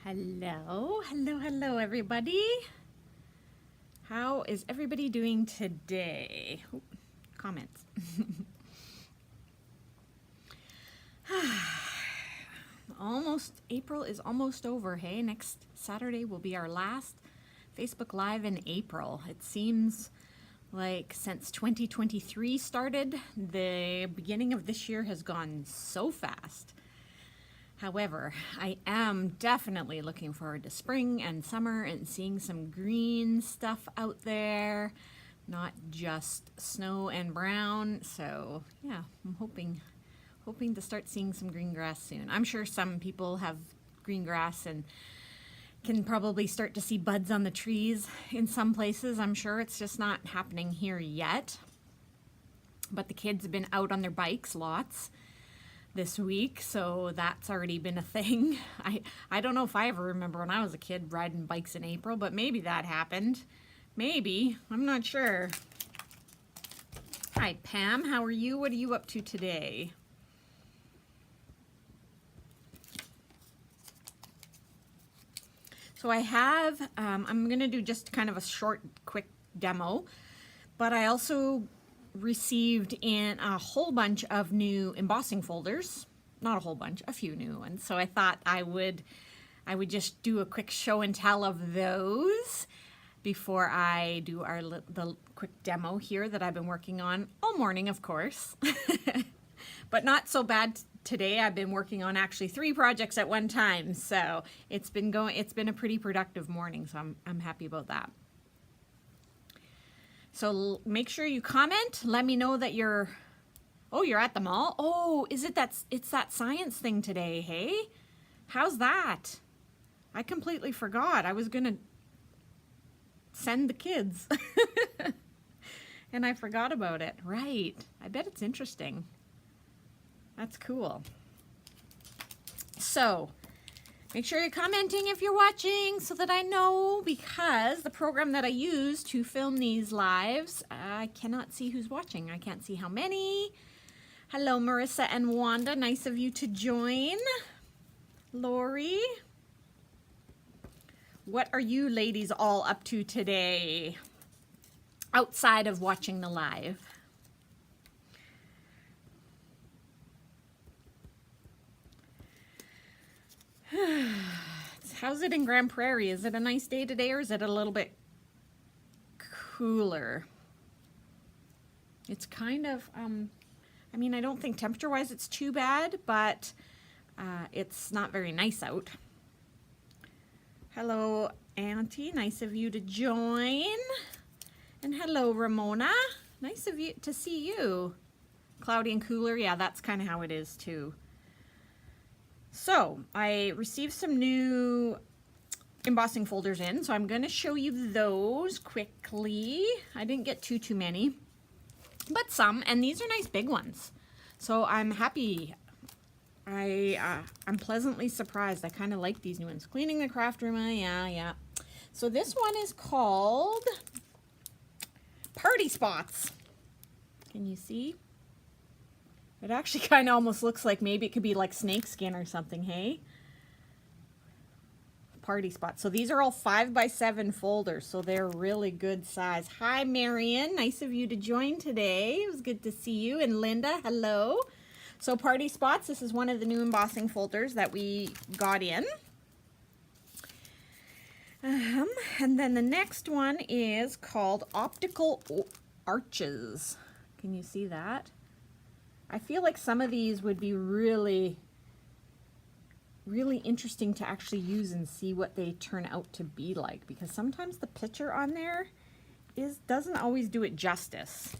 Hello, everybody. How is everybody doing today? Ooh, comments. April is almost over, hey? Next Saturday will be our last Facebook Live in April. It seems like since 2023 started, the beginning of this year has gone so fast. However, I am definitely looking forward to spring and summer and seeing some green stuff out there, not just snow and brown. So yeah, I'm hoping to start seeing some green grass soon. I'm sure some people have green grass and can probably start to see buds on the trees in some places. I'm sure it's just not happening here yet. But the kids have been out on their bikes lots this week, so that's already been a thing. I don't know if I ever remember when I was a kid riding bikes in April, but maybe that happened. Maybe. I'm not sure. Hi, Pam. How are you? What are you up to today? So I have, I'm going to do just kind of a short, quick demo, but I also received in a whole bunch of new embossing folders. Not a whole bunch, a few new ones. So I thought I would just do a quick show and tell of those before I do the quick demo here that I've been working on all morning, of course. But not so bad today. I've been working on actually 3 projects at one time, so it's been a pretty productive morning, so I'm happy about that. So make sure you comment. Let me know that you're at the mall. Oh, it's that science thing today, hey? How's that? I completely forgot. I was gonna send the kids. And I forgot about it. Right. I bet it's interesting. That's cool. So make sure you're commenting if you're watching so that I know, because the program that I use to film these lives, I cannot see who's watching. I can't see how many. Hello, Marissa and Wanda. Nice of you to join. Lori. What are you ladies all up to today outside of watching the live? How's it in Grand Prairie? Is it a nice day today, or is it a little bit cooler? It's kind of, I mean, I don't think temperature-wise it's too bad, but it's not very nice out. Hello, Auntie. Nice of you to join. And hello, Ramona. Nice of you to see you. Cloudy and cooler. Yeah, that's kind of how it is, too. So I received some new embossing folders in, so I'm going to show you those quickly. I didn't get too many, but some, and these are nice big ones. So I'm happy. I'm pleasantly surprised. I kind of like these new ones. Cleaning the craft room, yeah. So this one is called Party Spots. Can you see? It actually kind of almost looks like maybe it could be like snakeskin or something, hey? Party Spots. So these are all 5x7 folders, so they're really good size. Hi, Marion. Nice of you to join today. It was good to see you. And Linda, hello. So Party Spots, this is one of the new embossing folders that we got in. And then the next one is called Optical Arches. Can you see that? I feel like some of these would be really interesting to actually use and see what they turn out to be like, because sometimes the picture on there doesn't always do it justice.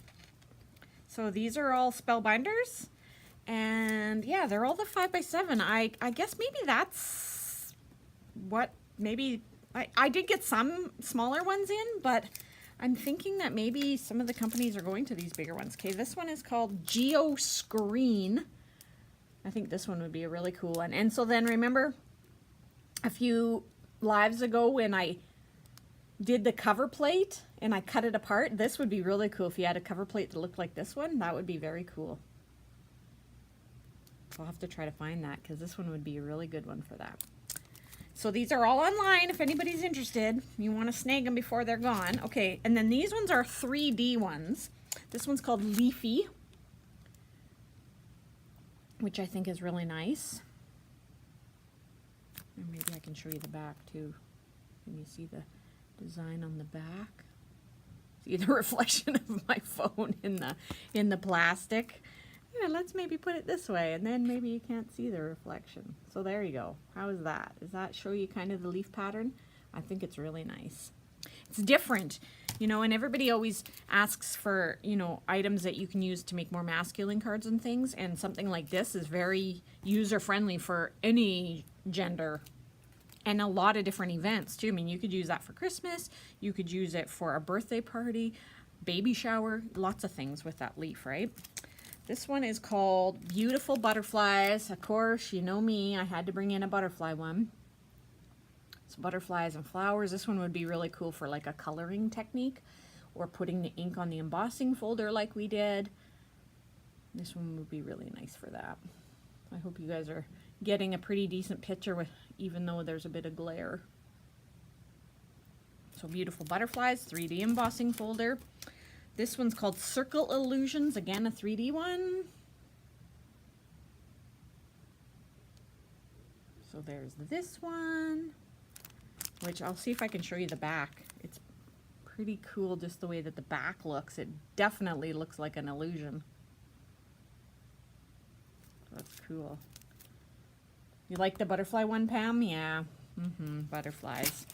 So these are all spellbinders, and yeah, they're all the 5x7. I guess maybe that's what, maybe I did get some smaller ones in, but I'm thinking that maybe some of the companies are going to these bigger ones. Okay, this one is called Geo Screen. I think this one would be a really cool one. And so then remember a few lives ago when I did the cover plate and I cut it apart? This would be really cool if you had a cover plate that looked like this one. That would be very cool. I'll have to try to find that, because this one would be a really good one for that. So these are all online if anybody's interested. You want to snag them before they're gone. Okay, and then these ones are 3D ones. This one's called Leafy, which I think is really nice. And maybe I can show you the back too. Can you see the design on the back? See the reflection of my phone in the plastic. Yeah, let's maybe put it this way, and then maybe you can't see the reflection. So there you go. How is that? Does that show you kind of the leaf pattern? I think it's really nice. It's different, you know, and everybody always asks for, you know, items that you can use to make more masculine cards and things, and something like this is very user-friendly for any gender and a lot of different events too. I mean, you could use that for Christmas, you could use it for a birthday party, baby shower, lots of things with that leaf, right? This one is called Beautiful Butterflies. Of course, you know me, I had to bring in a butterfly one. So butterflies and flowers. This one would be really cool for like a coloring technique or putting the ink on the embossing folder like we did. This one would be really nice for that. I hope you guys are getting a pretty decent picture with, even though there's a bit of glare. So Beautiful Butterflies, 3D embossing folder. This one's called Circle Illusions, again a 3D one. So there's this one, which I'll see if I can show you the back. It's pretty cool just the way that the back looks. It definitely looks like an illusion. That's cool. You like the butterfly one, Pam? Yeah. Butterflies.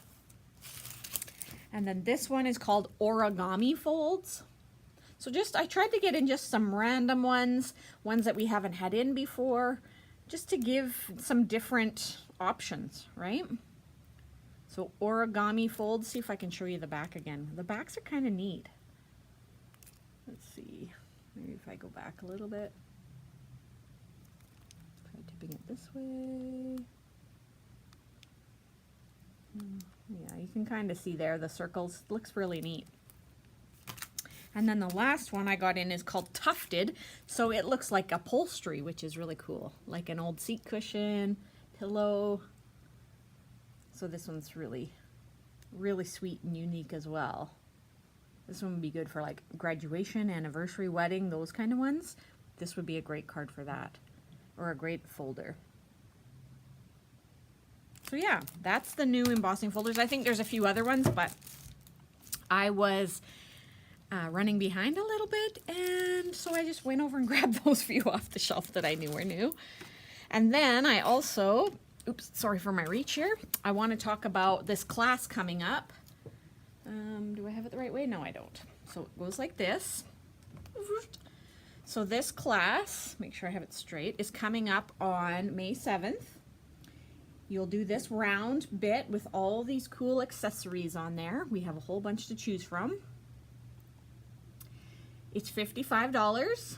And then this one is called Origami Folds. So I tried to get in just some random ones that we haven't had in before, just to give some different options, right? So Origami Folds, see if I can show you the back again. The backs are kind of neat. Let's see, maybe if I go back a little bit. Try tipping it this way. Yeah, you can kind of see there the circles. Looks really neat. And then the last one I got in is called Tufted. So it looks like upholstery, which is really cool. Like an old seat cushion, pillow. So this one's really, really sweet and unique as well. This one would be good for like graduation, anniversary, wedding, those kind of ones. This would be a great card for that, or a great folder. So yeah, that's the new embossing folders. I think there's a few other ones, but I was running behind a little bit, and so I just went over and grabbed those few off the shelf that I knew were new. And then I also, oops, sorry for my reach here, I want to talk about this class coming up. Do I have it the right way? No, I don't. So it goes like this. So this class, make sure I have it straight, is coming up on May 7th. You'll do this round bit with all these cool accessories on there. We have a whole bunch to choose from. It's $55.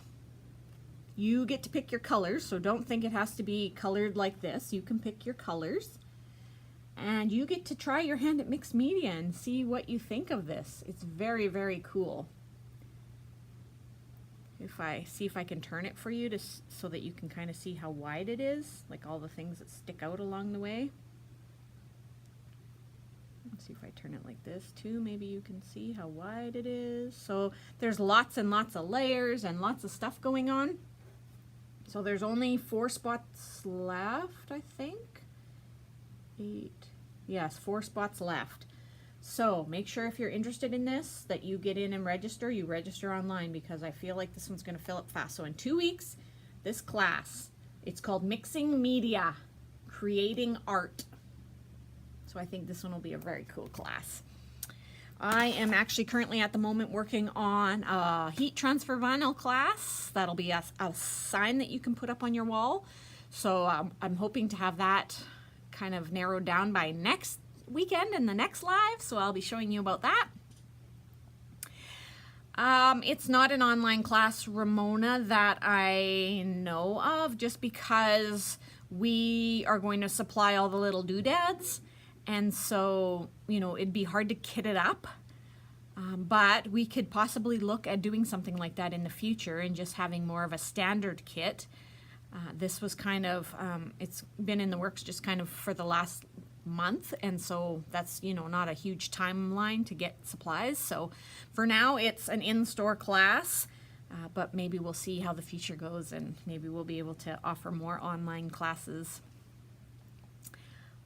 You get to pick your colors, so don't think it has to be colored like this. You can pick your colors. And you get to try your hand at mixed media and see what you think of this. It's very, very cool. See if I can turn it for you so that you can kind of see how wide it is, like all the things that stick out along the way. Let's see if I turn it like this too. Maybe you can see how wide it is. So there's lots and lots of layers and lots of stuff going on. So there's only 4 spots left, I think. 8. Yes, 4 spots left. So make sure if you're interested in this that you get in and register. You register online because I feel like this one's going to fill up fast. So in 2 weeks, this class, it's called Mixing Media, Creating Art. So I think this one will be a very cool class. I am actually currently at the moment working on a heat transfer vinyl class. That'll be a sign that you can put up on your wall. So I'm hoping to have that kind of narrowed down by next weekend in the next live, so I'll be showing you about that. It's not an online class, Ramona, that I know of, just because we are going to supply all the little doodads, and so, you know, it'd be hard to kit it up, but we could possibly look at doing something like that in the future and just having more of a standard kit. This was kind of, it's been in the works just kind of for the last month, and so that's, you know, not a huge timeline to get supplies. So for now it's an in-store class, but maybe we'll see how the future goes, and maybe we'll be able to offer more online classes.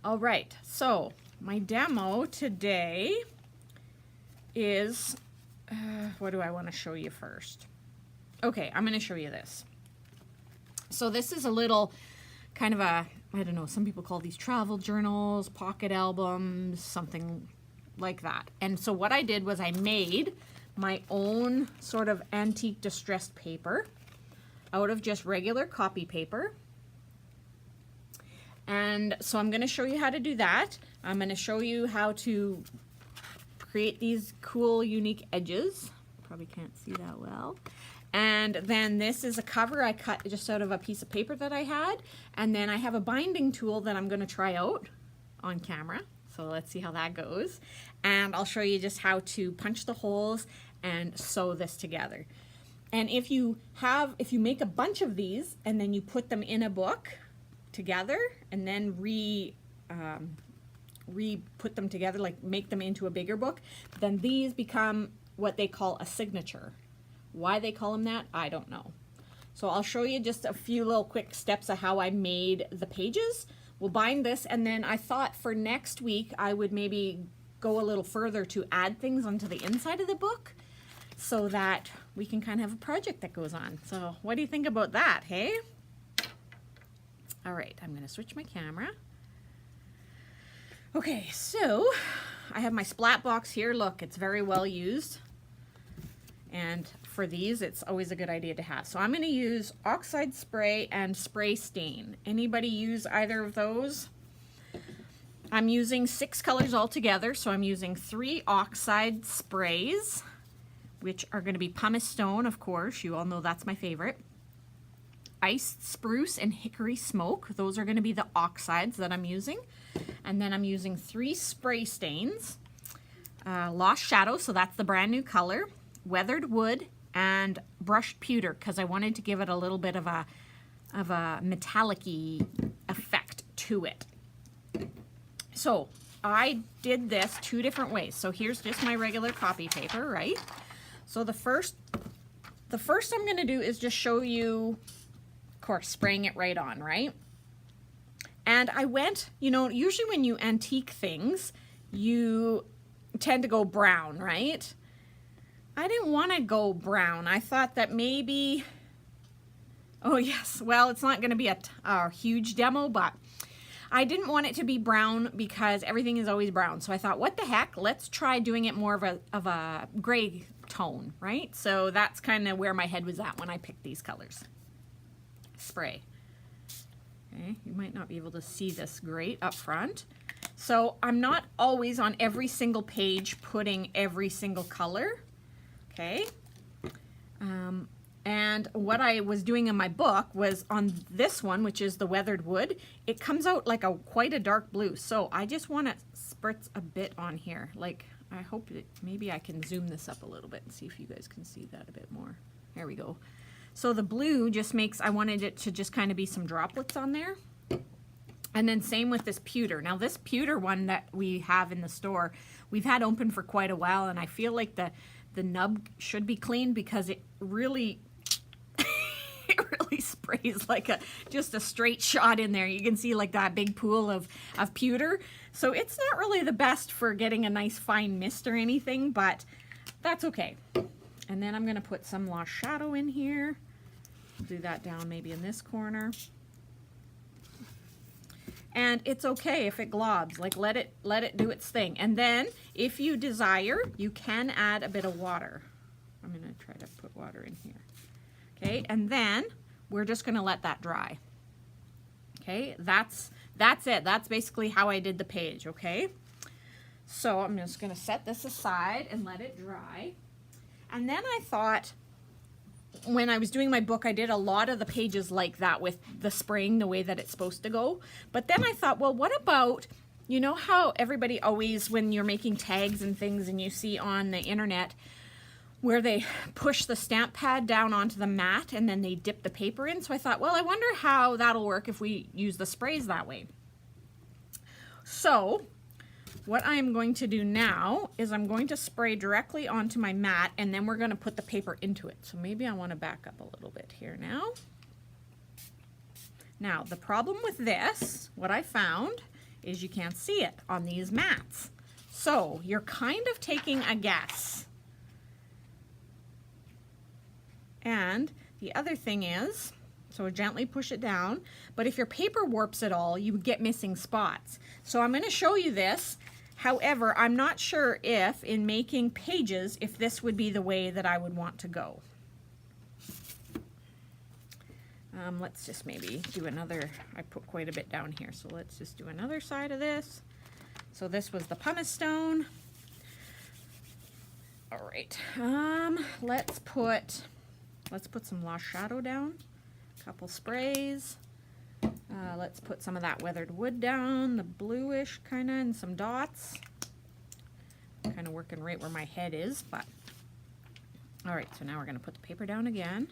All right, so my demo today is, what do I want to show you first? Okay, I'm going to show you this. So this is a little kind of a, I don't know, some people call these travel journals, pocket albums, something like that. And so what I did was I made my own sort of antique distressed paper out of just regular copy paper. And so I'm going to show you how to do that. I'm going to show you how to create these cool, unique edges. Probably can't see that well. And then this is a cover I cut just out of a piece of paper that I had. And then I have a binding tool that I'm going to try out on camera. So let's see how that goes. And I'll show you just how to punch the holes and sew this together. And if you make a bunch of these and then you put them in a book together and then put them together, like make them into a bigger book, then these become what they call a signature. Why they call them that, I don't know. So I'll show you just a few little quick steps of how I made the pages. We'll bind this, and then I thought for next week I would maybe go a little further to add things onto the inside of the book so that we can kind of have a project that goes on. So what do you think about that, hey? All right, I'm going to switch my camera. Okay, so I have my splat box here. Look, it's very well used. And for these, it's always a good idea to have. So I'm going to use Oxide spray and spray stain. Anybody use either of those? I'm using 6 colors altogether. So I'm using 3 Oxide sprays, which are going to be pumice stone, of course. You all know that's my favorite. Iced spruce and hickory smoke. Those are going to be the oxides that I'm using. And then I'm using 3 spray stains. Lost shadow, so that's the brand new color. Weathered wood and brushed pewter, because I wanted to give it a little bit of a metallic-y effect to it. So I did this 2 different ways. So here's just my regular copy paper, right? So the first I'm going to do is just show you, of course, spraying it right on, right? And I went, you know, usually when you antique things, you tend to go brown, right? I didn't want to go brown. I thought that maybe, oh yes, well, it's not going to be a huge demo, but I didn't want it to be brown because everything is always brown. So I thought, what the heck, let's try doing it more of a gray tone, right? So that's kind of where my head was at when I picked these colors. Spray. Okay, you might not be able to see this great up front. So I'm not always on every single page putting every single color. Okay, and what I was doing in my book was on this one, which is the weathered wood, it comes out like quite a dark blue. So I just want to spritz a bit on here. Like, I hope that maybe I can zoom this up a little bit and see if you guys can see that a bit more. There we go. So the blue just makes, I wanted it to just kind of be some droplets on there. And then same with this pewter. Now this pewter one that we have in the store, we've had open for quite a while, and I feel like the nub should be cleaned because it really it really sprays like just a straight shot in there. You can see like that big pool of pewter. So it's not really the best for getting a nice fine mist or anything, but that's okay. And then I'm going to put some lost shadow in here. Do that down maybe in this corner. And it's okay if it globs, like let it do its thing. And then if you desire, you can add a bit of water. I'm gonna try to put water in here. Okay, and then we're just gonna let that dry. Okay, that's it. That's basically how I did the page, okay? So I'm just gonna set this aside and let it dry. And then I thought, when I was doing my book, I did a lot of the pages like that with the spraying the way that it's supposed to go. But then I thought, well, what about, you know how everybody always, when you're making tags and things and you see on the internet where they push the stamp pad down onto the mat and then they dip the paper in? So I thought, well, I wonder how that'll work if we use the sprays that way. So what I am going to do now is I'm going to spray directly onto my mat, and then we're going to put the paper into it. So maybe I want to back up a little bit here now. Now, the problem with this, what I found, is you can't see it on these mats. So you're kind of taking a guess. And the other thing is, so gently push it down, but if your paper warps at all, you get missing spots. So I'm going to show you this. However, I'm not sure if in making pages, if this would be the way that I would want to go. Let's just maybe do another, I put quite a bit down here, so let's just do another side of this. So this was the pumice stone. All right, let's put some lost shadow down, a couple sprays. Let's put some of that weathered wood down, the bluish kind of, and some dots. Kind of working right where my head is, but all right, so now we're going to put the paper down again.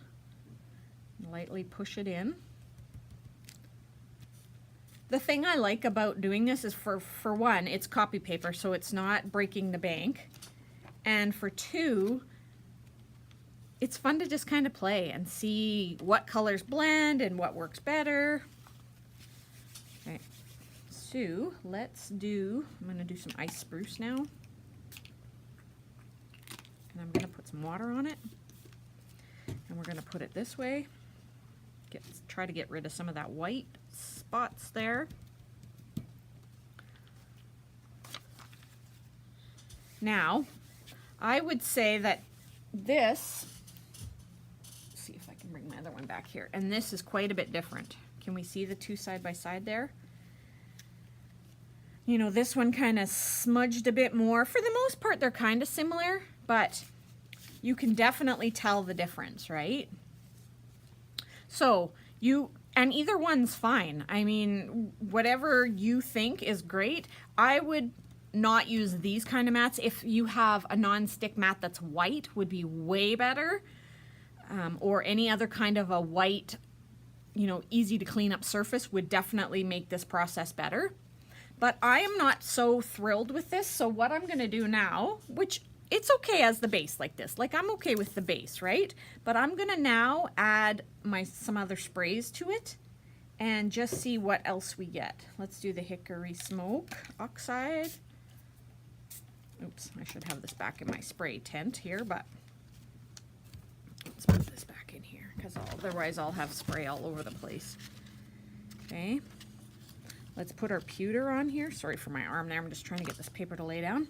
Lightly push it in. The thing I like about doing this is for one, it's copy paper, so it's not breaking the bank. And for two, it's fun to just kind of play and see what colors blend and what works better. Okay, so let's do, I'm going to do some ice spruce now. And I'm going to put some water on it. And we're going to put it this way. Try to get rid of some of that white spots there. Now, I would say that this, let's see if I can bring my other one back here, and this is quite a bit different. Can we see the two side by side there? You know, this one kind of smudged a bit more. For the most part, they're kind of similar, but you can definitely tell the difference, right? So and either one's fine. I mean, whatever you think is great. I would not use these kind of mats. If you have a non-stick mat that's white, would be way better. Or any other kind of a white, you know, easy to clean up surface would definitely make this process better. But I am not so thrilled with this. So what I'm going to do now, which it's okay as the base like this. Like I'm okay with the base, right? But I'm gonna now add some other sprays to it and just see what else we get. Let's do the hickory smoke oxide. Oops, I should have this back in my spray tent here, but let's put this back in here because otherwise I'll have spray all over the place. Okay, let's put our pewter on here. Sorry for my arm there, I'm just trying to get this paper to lay down.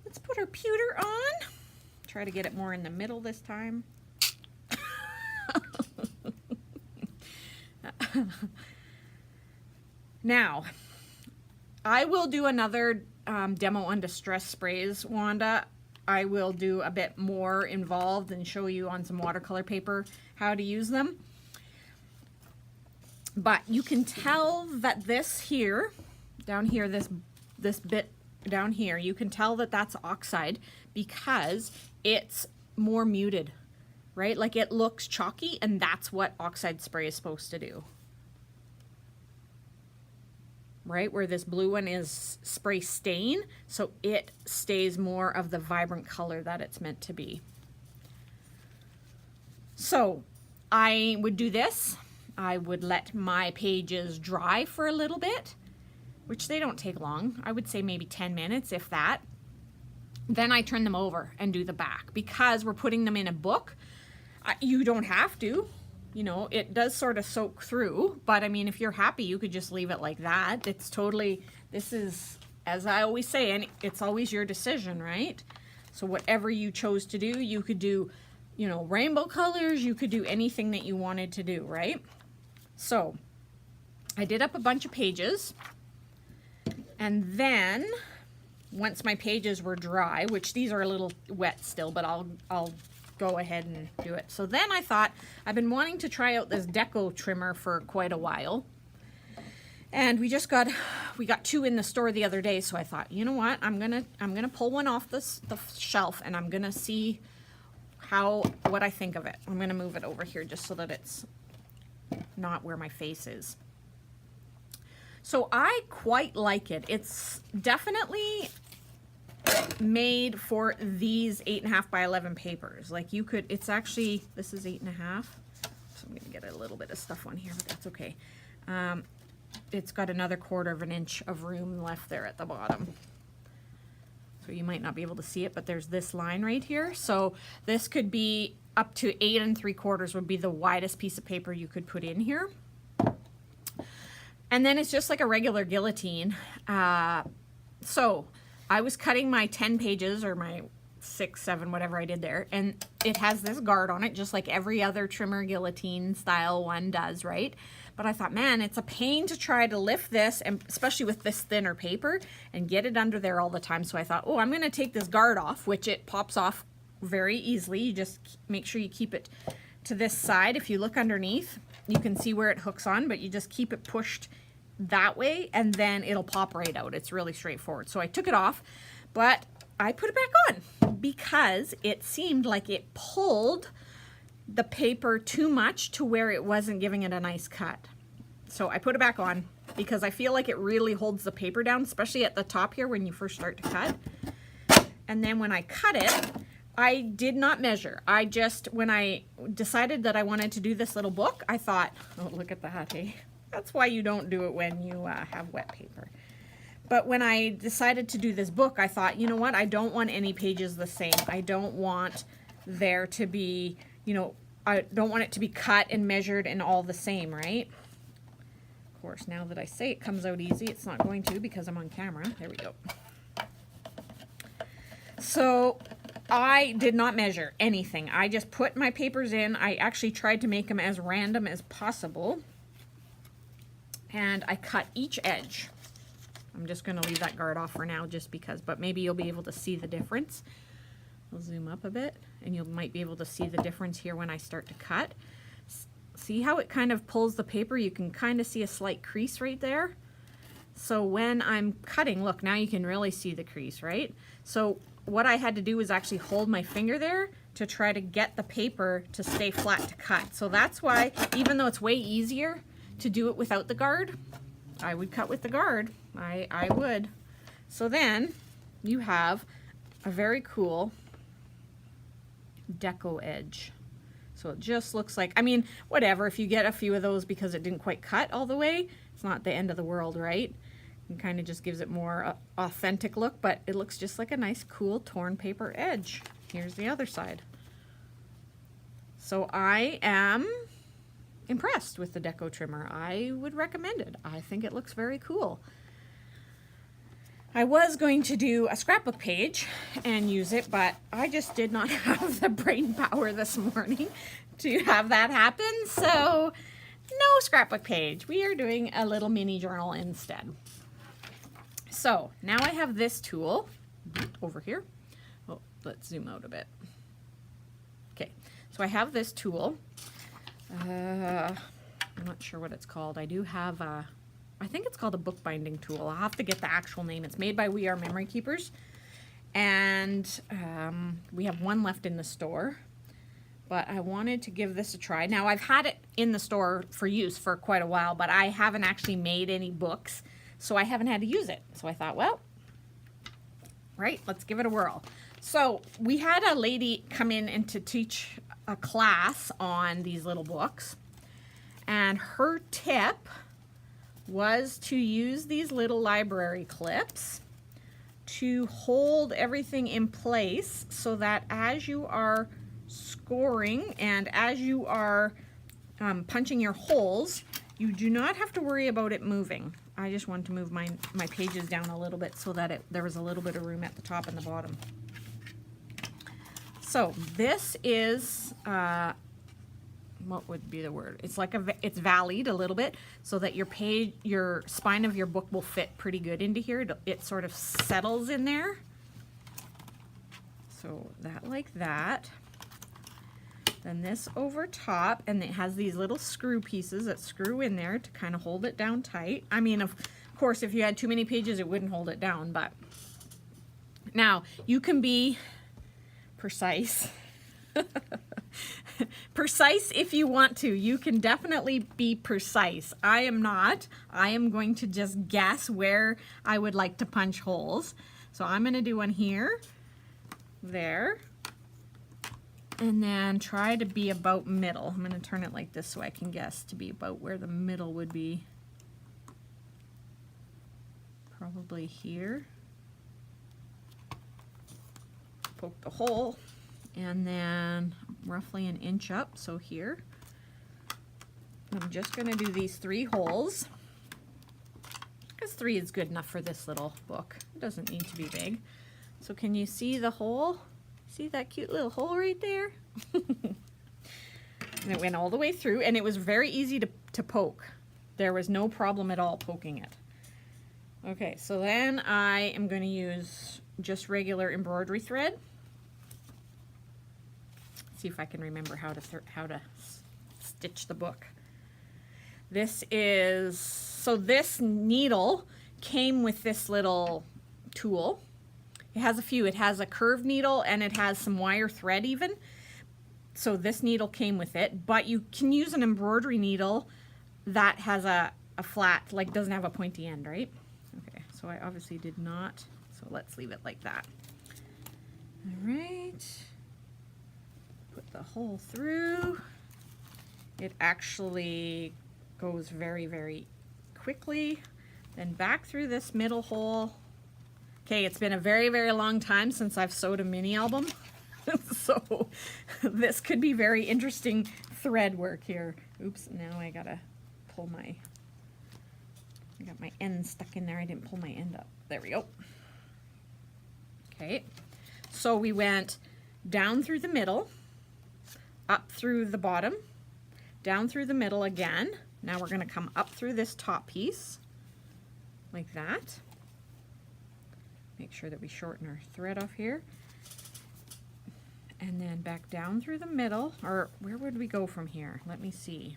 Let's put our pewter on. Try to get it more in the middle this time. Now, I will do another demo on distress sprays, Wanda. I will do a bit more involved and show you on some watercolor paper how to use them. But you can tell that this here, down here, this bit down here, you can tell that that's oxide because it's more muted, right? Like it looks chalky, and that's what oxide spray is supposed to do. Right, where this blue one is spray stain, so it stays more of the vibrant color that it's meant to be. So I would do this. I would let my pages dry for a little bit, which they don't take long. I would say maybe 10 minutes, if that. Then I turn them over and do the back. Because we're putting them in a book, you don't have to. You know, it does sort of soak through, but I mean, if you're happy, you could just leave it like that. It's totally, this is, as I always say, and it's always your decision, right? So whatever you chose to do, you could do, you know, rainbow colors, you could do anything that you wanted to do, right? So I did up a bunch of pages, and then once my pages were dry, which these are a little wet still, but I'll go ahead and do it. So then I thought, I've been wanting to try out this Deckle trimmer for quite a while. And we got two in the store the other day, so I thought, you know what, I'm gonna pull one off the shelf, and I'm gonna see what I think of it. I'm gonna move it over here just so that it's not where my face is. So I quite like it. It's definitely made for these 8.5 by 11 papers. Like you could, it's actually, this is 8.5. So I'm gonna get a little bit of stuff on here, but that's okay. It's got another 1/4 of an inch of room left there at the bottom. So you might not be able to see it, but there's this line right here. So this could be up to 8 3/4 would be the widest piece of paper you could put in here. And then it's just like a regular guillotine. So I was cutting my 10 pages or my 6, 7, whatever I did there. And it has this guard on it, just like every other trimmer guillotine style one does, right? But I thought, man, it's a pain to try to lift this, and especially with this thinner paper, and get it under there all the time. So I thought, oh, I'm gonna take this guard off, which it pops off very easily. You just make sure you keep it to this side. If you look underneath, you can see where it hooks on, but you just keep it pushed that way and then it'll pop right out. It's really straightforward. So I took it off, but I put it back on because it seemed like it pulled the paper too much to where it wasn't giving it a nice cut. So I put it back on because I feel like it really holds the paper down, especially at the top here when you first start to cut. And then when I cut it, I did not measure. I just, when I decided that I wanted to do this little book, I thought, oh, look at that, hey? That's why you don't do it when you have wet paper. But when I decided to do this book, I thought, you know what? I don't want any pages the same. I don't want there to be, you know, I don't want it to be cut and measured and all the same, right? Of course, now that I say it comes out easy, it's not going to because I'm on camera. There we go. So I did not measure anything. I just put my papers in. I actually tried to make them as random as possible. And I cut each edge. I'm just going to leave that guard off for now just because, but maybe you'll be able to see the difference. I'll zoom up a bit and you might be able to see the difference here when I start to cut. See how it kind of pulls the paper? You can kind of see a slight crease right there. So when I'm cutting, look, now you can really see the crease, right? So what I had to do was actually hold my finger there to try to get the paper to stay flat to cut. So that's why, even though it's way easier to do it without the guard, I would cut with the guard. I would. So then you have a very cool deco edge. So it just looks like, I mean, whatever, if you get a few of those because it didn't quite cut all the way, it's not the end of the world, right? It kind of just gives it more authentic look, but it looks just like a nice, cool, torn paper edge. Here's the other side. So I am impressed with the deco trimmer. I would recommend it. I think it looks very cool. I was going to do a scrapbook page and use it, but I just did not have the brain power this morning to have that happen. So no scrapbook page. We are doing a little mini journal instead. So now I have this tool over here. Oh, let's zoom out a bit. Okay, so I have this tool. I'm not sure what it's called. I do have a, I think it's called a bookbinding tool. I'll have to get the actual name. It's made by We Are Memory Keepers. And we have one left in the store. But I wanted to give this a try. Now, I've had it in the store for use for quite a while, but I haven't actually made any books, so I haven't had to use it. So I thought, well, right, let's give it a whirl. So we had a lady come in and to teach a class on these little books, and her tip was to use these little library clips to hold everything in place so that as you are scoring and as you are punching your holes, you do not have to worry about it moving. I just wanted to move my pages down a little bit so that there was a little bit of room at the top and the bottom. So this is, what would be the word? It's like it's valleyed a little bit so that your spine of your book will fit pretty good into here. It sort of settles in there. So that like that. Then this over top, and it has these little screw pieces that screw in there to kind of hold it down tight. I mean, of course, if you had too many pages, it wouldn't hold it down, but now you can be precise Precise if you want to. You can definitely be precise. I am not. I am going to just guess where I would like to punch holes. So I'm going to do one here, there, and then try to be about middle. I'm going to turn it like this so I can guess to be about where the middle would be. Probably here. Poke the hole, and then roughly an inch up, so here. I'm just going to do these 3 holes, because 3 is good enough for this little book. It doesn't need to be big. So can you see the hole? See that cute little hole right there? And it went all the way through, and it was very easy to poke. There was no problem at all poking it. Okay, so then I am going to use just regular embroidery thread. See if I can remember how to stitch the book. This is, so this needle came with this little tool. It has a few. It has a curved needle and it has some wire thread even. So this needle came with it, but you can use an embroidery needle that has a flat, like doesn't have a pointy end, right? Okay, so I obviously did not, so let's leave it like that. All right, put the hole through. It actually goes very, very quickly. Then back through this middle hole. Okay, it's been a very, very long time since I've sewed a mini album. So this could be very interesting thread work here. Oops, now I gotta pull I got my end stuck in there. I didn't pull my end up. There we go. Okay, so we went down through the middle, up through the bottom, down through the middle again. Now we're gonna come up through this top piece, like that. Make sure that we shorten our thread off here. And then back down through the middle, or where would we go from here? Let me see.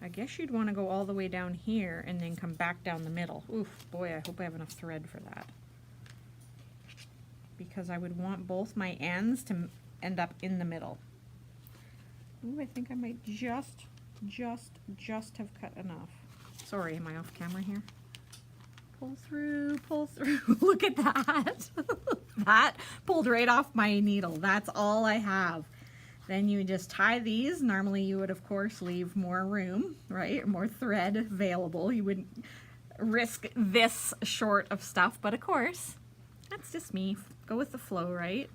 I guess you'd want to go all the way down here and then come back down the middle. Oof, boy, I hope I have enough thread for that. Because I would want both my ends to end up in the middle. Ooh, I think I might just have cut enough. Sorry, am I off camera here? Pull through, pull through. Look at that. That pulled right off my needle. That's all I have. Then you just tie these. Normally you would, of course, leave more room, right? More thread available. You wouldn't risk this short of stuff, but of course, that's just me. Go with the flow, right?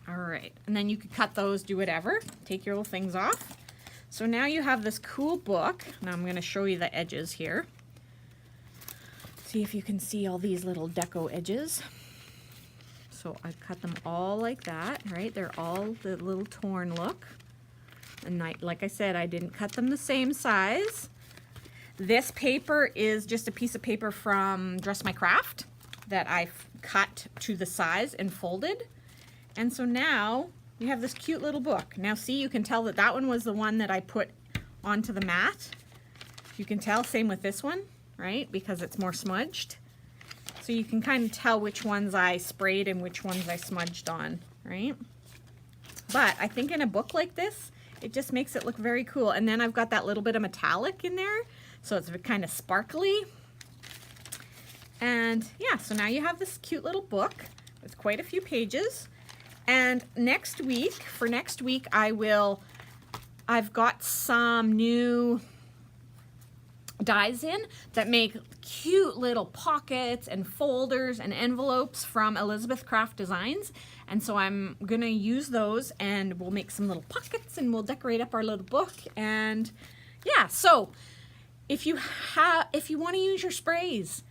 All right, and then you could cut those, do whatever. Take your little things off. So now you have this cool book. Now I'm gonna show you the edges here. See if you can see all these little deco edges. So I cut them all like that, right? They're all the little torn look. And like I said, I didn't cut them the same size. This paper is just a piece of paper from Dress My Craft that I've cut to the size and folded. And so now we have this cute little book. Now see, you can tell that that one was the one that I put onto the mat. You can tell, same with this one, right? Because it's more smudged. So you can kind of tell which ones I sprayed and which ones I smudged on, right? But I think in a book like this, it just makes it look very cool. And then I've got that little bit of metallic in there, so it's kind of sparkly. And yeah, so now you have this cute little book with quite a few pages. And next week, for next week, I've got some new dies in that make cute little pockets and folders and envelopes from Elizabeth Craft Designs, and so I'm gonna use those and we'll make some little pockets and we'll decorate up our little book. And yeah, so if you want to use your sprays,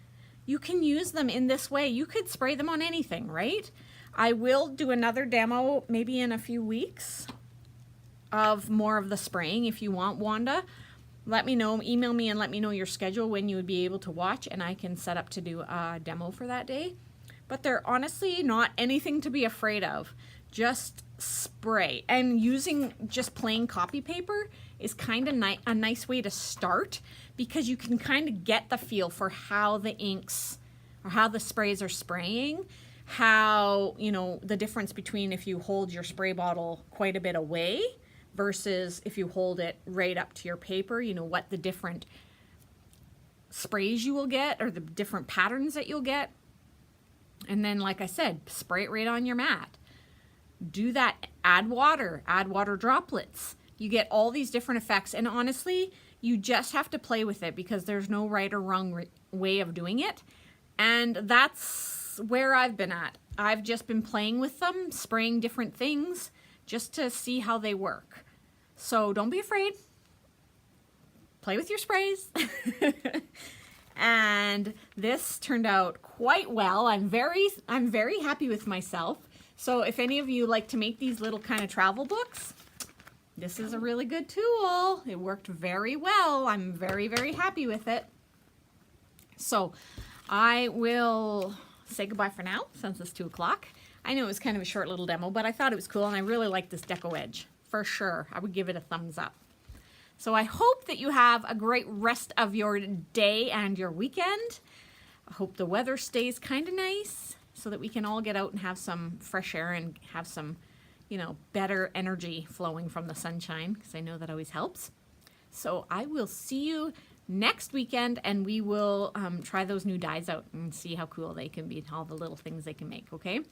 you can use them in this way. You could spray them on anything, right? I will do another demo maybe in a few weeks of more of the spraying. If you want, Wanda, let me know, email me and let me know your schedule when you would be able to watch, and I can set up to do a demo for that day. But they're honestly not anything to be afraid of. Just spray. And using just plain copy paper is kind of a nice way to start, because you can kind of get the feel for how the inks or how the sprays are spraying how, you know, the difference between if you hold your spray bottle quite a bit away versus if you hold it right up to your paper, you know, what the different sprays you will get or the different patterns that you'll get. And then, like I said, spray it right on your mat. Do that, add water droplets. You get all these different effects. And honestly, you just have to play with it because there's no right or wrong way of doing it. And that's where I've been at. I've just been playing with them, spraying different things just to see how they work. So don't be afraid. Play with your sprays. And this turned out quite well. I'm very happy with myself. So if any of you like to make these little kind of travel books, this is a really good tool. It worked very well. I'm very, very happy with it. So I will say goodbye for now since it's 2 o'clock. I know it was kind of a short little demo, but I thought it was cool and I really like this Deckle edge. For sure, I would give it a thumbs up. So I hope that you have a great rest of your day and your weekend. I hope the weather stays kind of nice so that we can all get out and have some fresh air and have some, you know, better energy flowing from the sunshine, because I know that always helps. So I will see you next weekend, and we will try those new dies out and see how cool they can be and all the little things they can make, okay? So